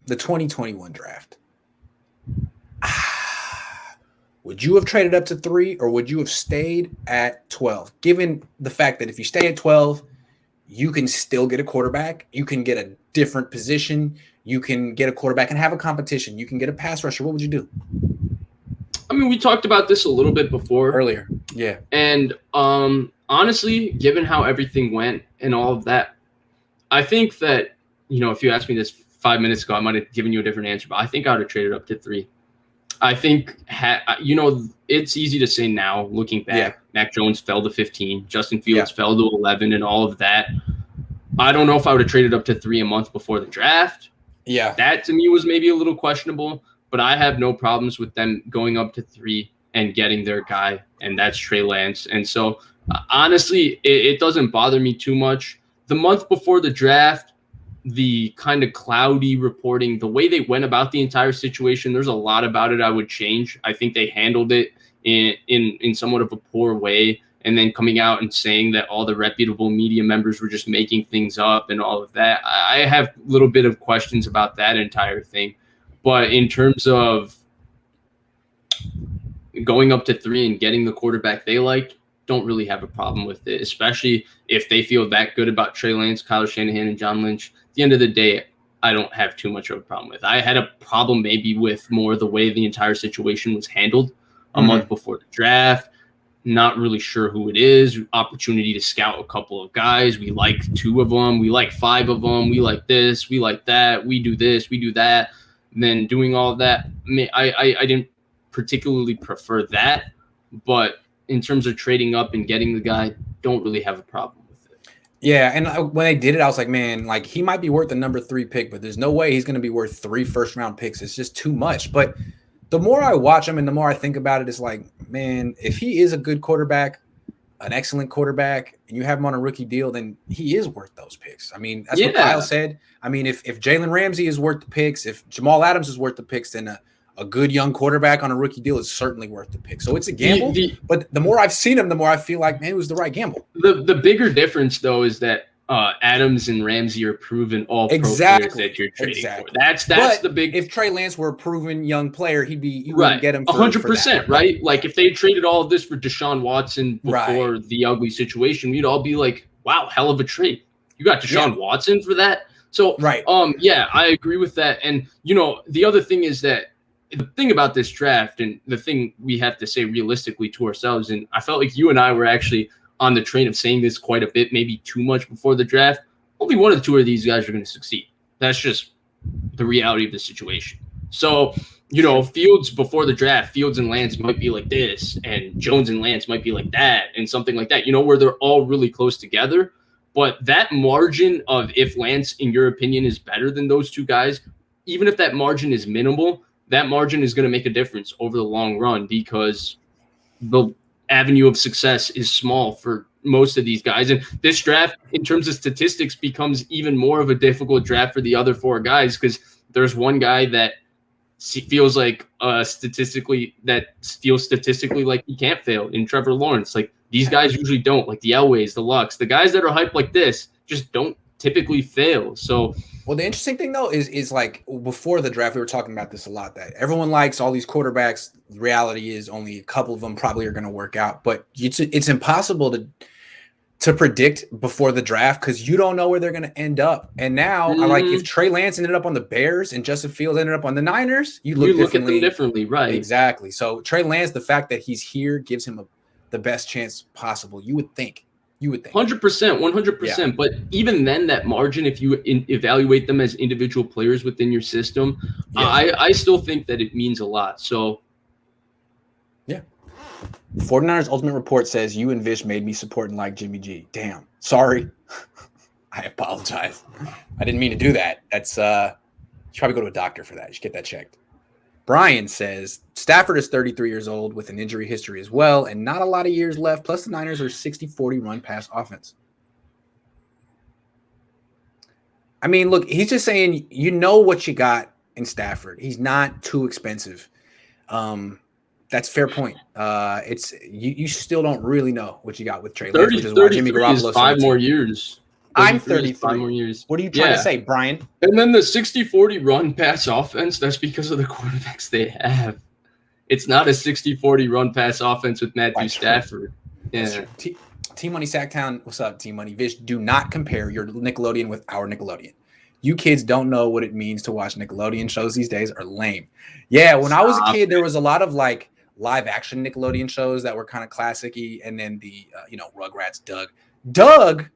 the 2021 draft. Would you have traded up to 3 or would you have stayed at 12? Given the fact that if you stay at 12, you can still get a quarterback. You can get a different position. You can get a quarterback and have a competition. You can get a pass rusher. What would you do? I mean, we talked about this a little bit before. Earlier. Yeah. And honestly, given how everything went and all of that, I think that, if you asked me this 5 minutes ago, I might have given you a different answer, but I think I would have traded up to 3. I think, it's easy to say now, looking back. Yeah. Mac Jones fell to 15. Justin Fields fell to 11 and all of that. I don't know if I would have traded up to 3 a month before the draft. Yeah. That, to me, was maybe a little questionable, but I have no problems with them going up to 3 and getting their guy, and that's Trey Lance. And so, honestly, it doesn't bother me too much. The month before the draft, the kind of cloudy reporting, the way they went about the entire situation, there's a lot about it I would change. I think they handled it in somewhat of a poor way, and then coming out and saying that all the reputable media members were just making things up and all of that. I have a little bit of questions about that entire thing. But in terms of going up to 3 and getting the quarterback they like, don't really have a problem with it, especially if they feel that good about Trey Lance, Kyle Shanahan, and John Lynch. At the end of the day, I don't have too much of a problem with. I had a problem maybe with more the way the entire situation was handled a month before the draft. Not really sure who it is. Opportunity to scout a couple of guys. We like 2 of them. We like 5 of them. We like this. We like that. We do this. We do that. And then doing all of that, I didn't particularly prefer that. But in terms of trading up and getting the guy, don't really have a problem with it. Yeah, and when they did it, I was like, man, like he might be worth the number 3 pick, but there's no way he's going to be worth 3 first-round picks. It's just too much. But the more I watch him and the more I think about it, it's like, man, if he is a good quarterback, an excellent quarterback, and you have him on a rookie deal, then he is worth those picks. I mean, that's what Kyle said. I mean, if Jalen Ramsey is worth the picks, if Jamal Adams is worth the picks, then a good young quarterback on a rookie deal is certainly worth the pick. So it's a gamble. But the more I've seen him, the more I feel like, man, it was the right gamble. The bigger difference, though, is that Adams and Ramsey are proven all pro players that you're trading for. That's the big. If Trey Lance were a proven young player, you wouldn't get him 100%, right? Like if they traded all of this for Deshaun Watson before the ugly situation, we'd all be like, wow, hell of a trade. You got Deshaun Watson for that. So I agree with that. And the other thing is that the thing about this draft, and the thing we have to say realistically to ourselves, and I felt like you and I were actually on the train of saying this quite a bit, maybe too much before the draft. Only one of the 2 of these guys are going to succeed. That's just the reality of the situation. So, Fields before the draft, Fields and Lance might be like this, and Jones and Lance might be like that, and something like that, where they're all really close together. But that margin of if Lance, in your opinion, is better than those 2 guys, even if that margin is minimal, that margin is going to make a difference over the long run, because the avenue of success is small for most of these guys. And this draft, in terms of statistics, becomes even more of a difficult draft for the other 4 guys, because there's one guy that feels like statistically like he can't fail in Trevor Lawrence. Like these guys usually don't, like the Elways, the Lucks, the guys that are hyped like this just don't typically fail. So, well, the interesting thing though is like before the draft, we were talking about this a lot, that everyone likes all these quarterbacks. The reality is only a couple of them probably are going to work out, but it's impossible to predict before the draft because you don't know where they're going to end up. And now, like if Trey Lance ended up on the Bears and Justin Fields ended up on the Niners, you look at them differently, right? Exactly. So Trey Lance, the fact that he's here gives him the best chance possible. You would think. 100%. But even then, that margin, if you evaluate them as individual players within your system, I still think that it means a lot. So, yeah. 49ers Ultimate Report says, you and Vish made me support and like Jimmy G. Damn. Sorry. I apologize. I didn't mean to do that. That's you should probably go to a doctor for that. You should get that checked. Brian says, Stafford is 33 years old with an injury history as well, and not a lot of years left. Plus, the Niners are 60-40 run-pass offense. I mean, look, he's just saying you know what you got in Stafford. He's not too expensive. That's fair point. It's you still don't really know what you got with Trey Lance, which is why Jimmy Garoppolo is 5 more years. I'm 33. 5 more years. What are you trying to say, Brian? And then the 60-40 run pass offense, that's because of the quarterbacks they have. It's not a 60-40 run pass offense with Matthew Stafford. Yeah. T-Money Sacktown, what's up, T-Money? Vish, do not compare your Nickelodeon with our Nickelodeon. You kids don't know what it means to watch Nickelodeon shows these days are lame. Yeah, when I was a kid, there was a lot of like live action Nickelodeon shows that were kind of classic-y, and then the Rugrats, Doug.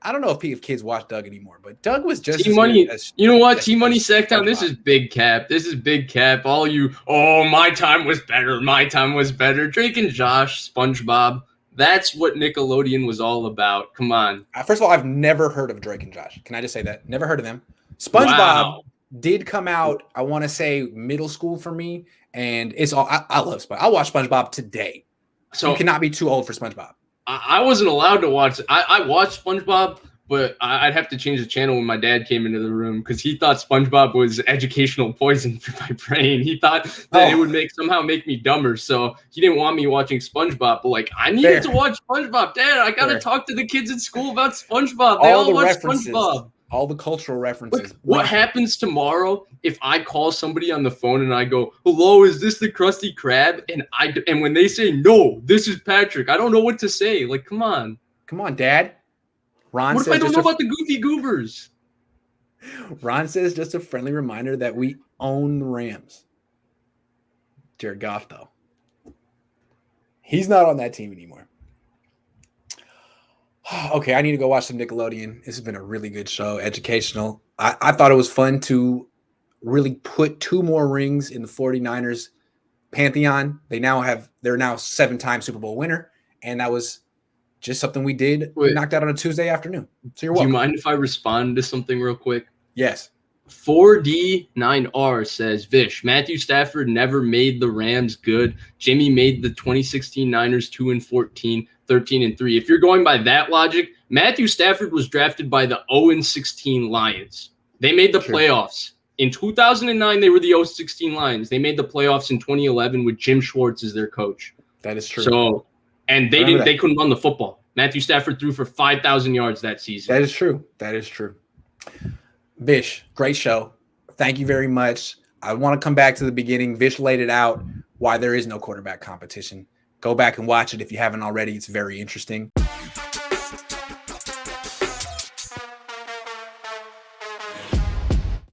I don't know if kids watch Doug anymore, but Doug was just T-Money. You know what? T-Money Sacktown, this is big cap. This is big cap. All you, my time was better. My time was better. Drake and Josh, SpongeBob. That's what Nickelodeon was all about. Come on. First of all, I've never heard of Drake and Josh. Can I just say that? Never heard of them. SpongeBob did come out, I want to say, middle school for me. And it's all I love SpongeBob. I watch SpongeBob today. So you cannot be too old for SpongeBob. I wasn't allowed to watch. I watched SpongeBob, but I'd have to change the channel when my dad came into the room because he thought SpongeBob was educational poison for my brain. He thought that it would somehow make me dumber. So he didn't want me watching SpongeBob. But like, I needed to watch SpongeBob. Dad, I gotta talk to the kids at school about SpongeBob. They all watch SpongeBob. All the cultural references. What happens tomorrow if I call somebody on the phone and I go, "Hello, is this the Krusty Krab?" And when they say no, this is Patrick. I don't know what to say. Like, come on, Dad. Ron what if I don't know about the Goofy Goobers? Ron says just a friendly reminder that we own the Rams. Jared Goff, though, he's not on that team anymore. Okay, I need to go watch some Nickelodeon. This has been a really good show, educational. I thought it was fun to really put 2 more rings in the 49ers pantheon. They're now 7-time Super Bowl winner, and that was just something we did. We knocked out on a Tuesday afternoon. So you're welcome. Do you mind if I respond to something real quick? Yes. 4D9R says, Vish, Matthew Stafford never made the Rams good. Jimmy made the 2016 Niners 2-14, 13-3. If you're going by that logic, Matthew Stafford was drafted by the 0-16 Lions. They made the playoffs. In 2009, they were the 0-16 Lions. They made the playoffs in 2011 with Jim Schwartz as their coach. That is true. So, and they couldn't run the football. Matthew Stafford threw for 5,000 yards that season. That is true. That is true. Vish, great show. Thank you very much. I want to come back to the beginning. Vish laid it out why there is no quarterback competition. Go back and watch it if you haven't already. It's very interesting.